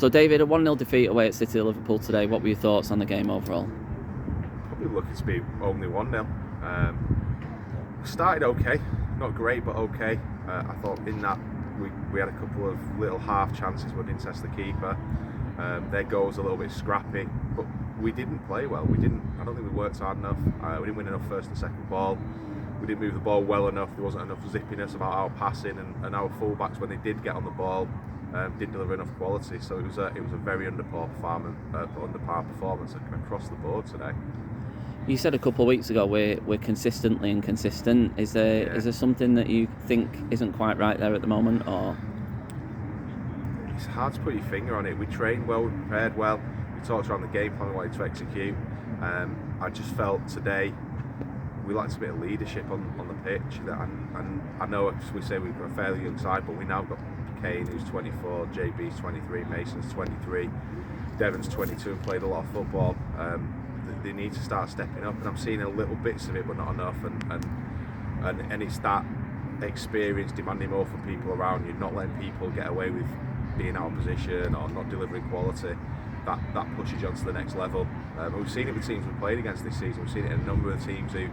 So David, a 1-0 defeat away at City of Liverpool today. What were your thoughts on the game overall? Probably lucky to be only 1-0. Started okay, not great but okay. I thought in that we had a couple of little half chances where we didn't test the keeper. Their goal was a little bit scrappy, but we didn't play well. I don't think we worked hard enough. We didn't win enough first and second ball. We didn't move the ball well enough. There wasn't enough zippiness about our passing, and our fullbacks, when they did get on the ball, didn't deliver enough quality. So it was a very underpar performance across the board today. You said a couple of weeks ago we're consistently inconsistent. Is there something that you think isn't quite right there at the moment, or? It's hard to put your finger on it. We trained well, we prepared well, we talked around the game plan we wanted to execute. I just felt today we lacked a bit of leadership on the pitch, and I know we say we've got a fairly young side, but we now got Kane, who's 24, JB's 23, Mason's 23, Devon's 22 and played a lot of football. They need to start stepping up, and I'm seeing a little bits of it but not enough, and it's that experience demanding more from people around you, not letting people get away with being out of position or not delivering quality. That pushes you on to the next level. We've seen it with teams we've played against this season. We've seen it in a number of teams who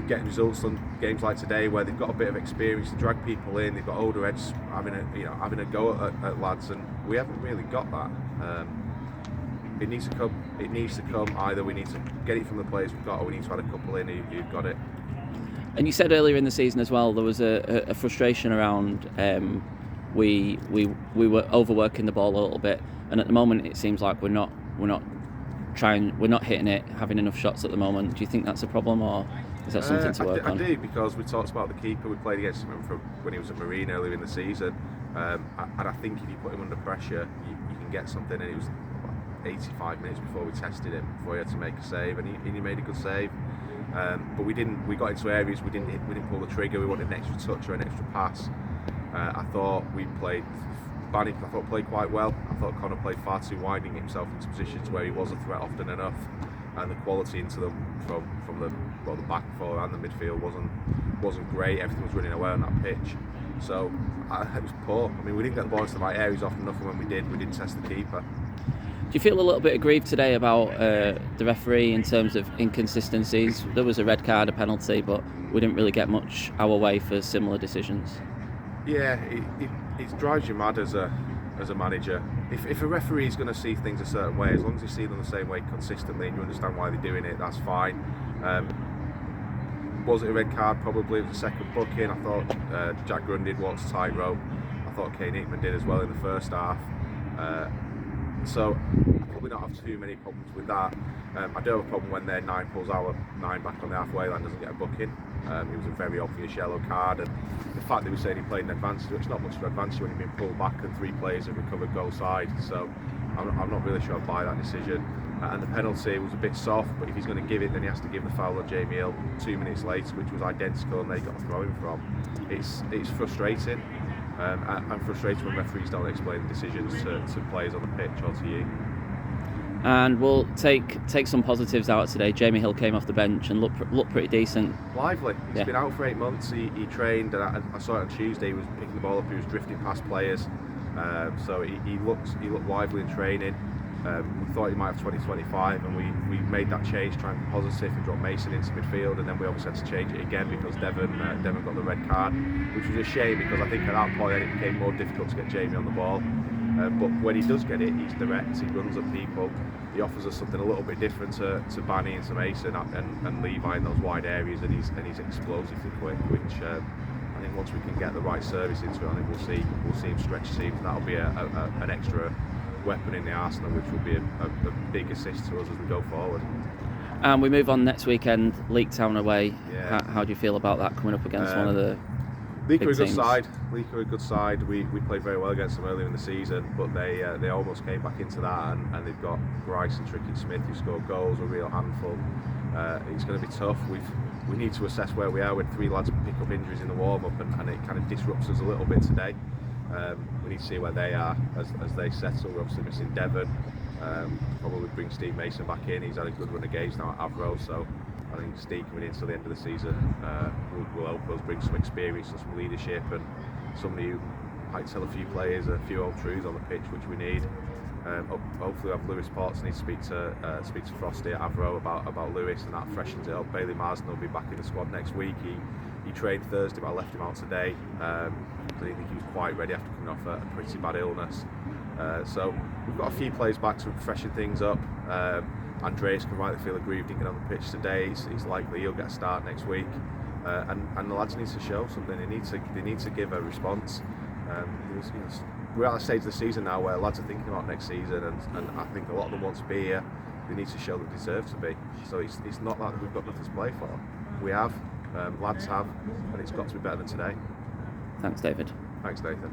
get results on games like today, where they've got a bit of experience to drag people in. They've got older heads having a go at lads, and we haven't really got that. It needs to come. Either we need to get it from the players we've got, or we need to add a couple in who've got it. And you said earlier in the season as well there was a frustration around we were overworking the ball a little bit, and at the moment it seems like we're not hitting it, having enough shots at the moment. Do you think that's a problem, or is that something to work on? I do, because we talked about the keeper. We played against him from when he was at Marine earlier in the season, and I think if you put him under pressure, you can get something. And it was 85 minutes before we tested him, before he had to make a save, and he made a good save. But we didn't. We got into areas we didn't pull the trigger. We wanted an extra touch or an extra pass. I thought Banny played quite well. I thought Connor played far too wide and get himself into positions where he was a threat often enough, and the quality into them from the back four and the midfield wasn't great. Everything was running away on that pitch, so it was poor. I mean, we didn't get the ball into the right areas often enough, and when we did, we didn't test the keeper. Do you feel a little bit aggrieved today about the referee in terms of inconsistencies? There was a red card, a penalty, but we didn't really get much our way for similar decisions. Yeah, it drives you mad as a manager. If a referee is going to see things a certain way, as long as you see them the same way consistently and you understand why they're doing it, that's fine. Was it a red card? Probably. It was a second booking. I thought Jack Grundy walked a tightrope. I thought Kane Hickman did as well in the first half. So probably not have too many problems with that. I do have a problem when their 9 pulls our 9 back on the halfway line, doesn't get a booking. It was a very obvious yellow card, and the fact that we said he played an advantage, it's not much of an advantage when you've been pulled back and 3 players have recovered goal side. So I'm not really sure I buy that decision. And the penalty was a bit soft, but if he's going to give it, then he has to give the foul on Jamie Hill 2 minutes later, which was identical, and they got a throw-in from. It's frustrating. I'm frustrated when referees don't explain decisions to players on the pitch or to you. And we'll take some positives out today. Jamie Hill came off the bench and looked pretty decent. Lively. He's been out for 8 months. He trained, and I saw it on Tuesday. He was picking the ball up. He was drifting past players. So he looked lively in training. We thought he might have 2025, and we made that change, trying to be positive, and dropped Mason into midfield, and then we obviously had to change it again because Devon got the red card, which was a shame, because I think at that point it became more difficult to get Jamie on the ball. But when he does get it, he's direct, he runs at people, he offers us something a little bit different to Banny and to Mason and Levi in those wide areas, and he's explosively quick, which I think once we can get the right service into it, I think we'll see him stretch teams, and that'll be an extra weapon in the arsenal, which will be a big assist to us as we go forward. And we move on next weekend, Leek Town away. Yeah. How do you feel about that, coming up against one of the Leek big are a good teams? side. Leek are a good side. We played very well against them earlier in the season, but they almost came back into that, and they've got Bryce and Tricky Smith who scored goals, a real handful. It's going to be tough. We need to assess where we are. With 3 lads pick up injuries in the warm-up, and it kind of disrupts us a little bit today. We need to see where they are as they settle. We're obviously missing Devon. Probably bring Steve Mason back in. He's had a good run of games now at Avro, so I think Steve coming in till the end of the season will help us bring some experience and some leadership, and somebody who I can tell a few players a few old truths on the pitch which we need. Hopefully, we have Lewis Potts. Need to speak to Frosty at Avro about Lewis, and that freshens it up. Bailey Marsden will be back in the squad next week. He trained Thursday, but I left him out today. I didn't think he was quite ready after coming off a pretty bad illness. So we've got a few players back to freshen things up. Andreas can rightly feel aggrieved didn't get on the pitch today. He's likely he'll get a start next week. And the lads need to show something. They need to give a response. We're at a stage of the season now where lads are thinking about next season, and I think a lot of them want to be here. They need to show they deserve to be. So it's not like we've got nothing to play for. We have, lads have, and it's got to be better than today. Thanks, David. Thanks, Nathan.